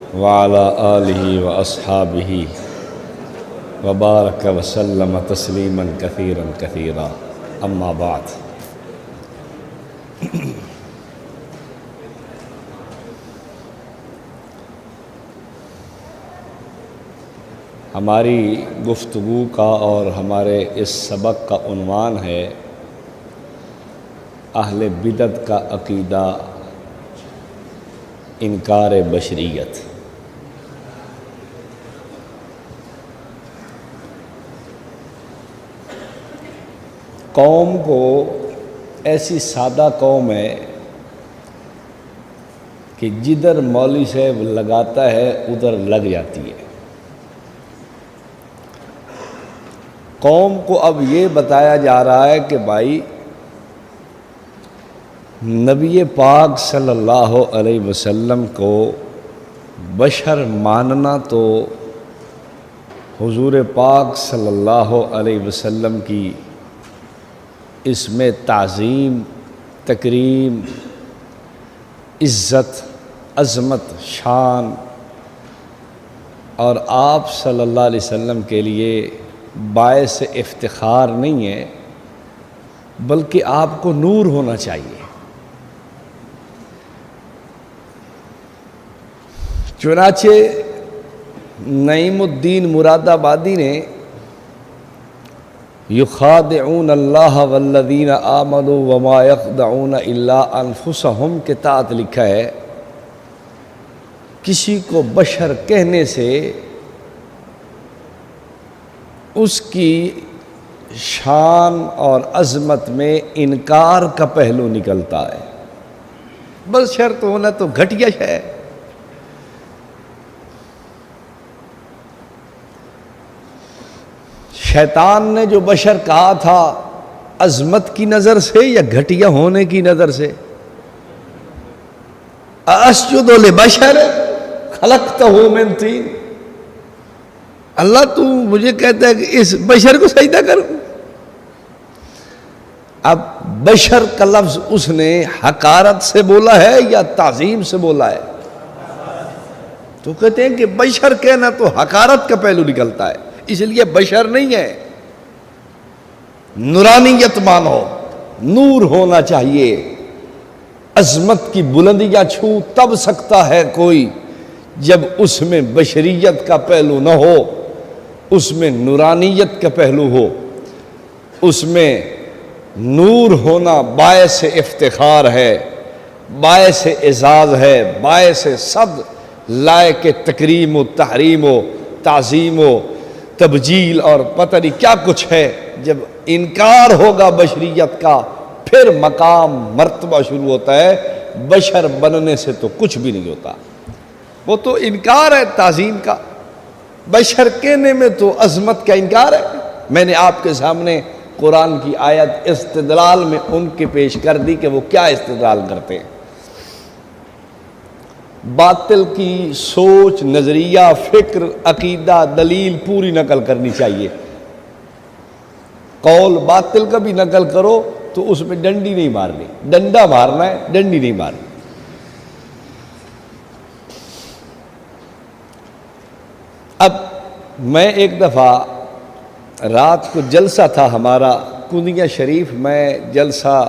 वाला आलिहि व अस्हाबिहि व बारक वसल्लम तस्लीमन कसीरन कसीरा अम्मा बाद। हमारी गुफ्तगू का और हमारे इस सबक का उन्वान है अहले बिदअत का अकीदा इनकार बशरियत। कौम को ऐसी सादा कौम है कि जिधर मौलवी साहब लगाता है उधर लग जाती है। कौम को अब ये बताया जा रहा है कि भाई नबी पाक सल्लल्लाहु अलैहि वसल्लम को बशर मानना तो हुजूर पाक सल्लल्लाहु अलैहि वसल्लम की इसमें ताज़ीम, तकरीम, इज़्ज़त, अज़मत, शान और आप सल्लल्लाहु अलैहि वसल्लम के लिए बायस इफ्तिखार नहीं है, बल्कि आपको नूर होना चाहिए। चुनाचे नईमुद्दीन मुरादाबादी ने युखादिऊन अल्लाह वल्लज़ीना आमनू वमा यख़दऊन इल्ला अनफुसहुम के तहत लिखा है, किसी को बशर कहने से उसकी शान और अज़मत में इनकार का पहलू निकलता है। बशर तो होना तो घटिया है। शैतान ने जो बशर कहा था अज़मत की नज़र से या घटिया होने की नज़र से, अस्जुदु लिबशर खलक़तहु मिन तीन, अल्लाह तू मुझे कहता है कि इस बशर को सजदा करूं। अब बशर का लफ्ज़ उसने हकारत से बोला है या ताज़ीम से बोला है? तो कहते हैं कि बशर कहना तो हकारत का पहलू निकलता है, इसलिए बशर नहीं है। नूरानियत मानो, नूर होना चाहिए। अज़मत की बुलंदियां छू तब सकता है कोई जब उसमें बशरियत का पहलू न हो, उसमें नूरानियत का पहलू हो, उसमें नूर होना बायस इफ्तिखार है, बायस एजाज़ है, बायस सब लायक तकरीम व तहरीम व ताज़ीम व तब्जील और पता नहीं क्या कुछ है। जब इनकार होगा बशरियत का, फिर मकाम मर्तबा शुरू होता है। बशर बनने से तो कुछ भी नहीं होता, वो तो इनकार है ताज़ीम का। बशर कहने में तो अज़मत का इनकार है। मैंने आपके सामने कुरान की आयत इस्तिदलाल में उनके पेश कर दी कि वो क्या इस्तिदलाल करते हैं। बातिल की सोच, नज़रिया, फ़िक्र, अकीदा, दलील पूरी नकल करनी चाहिए। कौल बातिल का भी नकल करो तो उसमें डंडी नहीं मारनी, डंडा मारना है, डंडी नहीं मारनी। अब मैं एक दफ़ा रात को जलसा था हमारा कुनिया शरीफ, मैं जलसा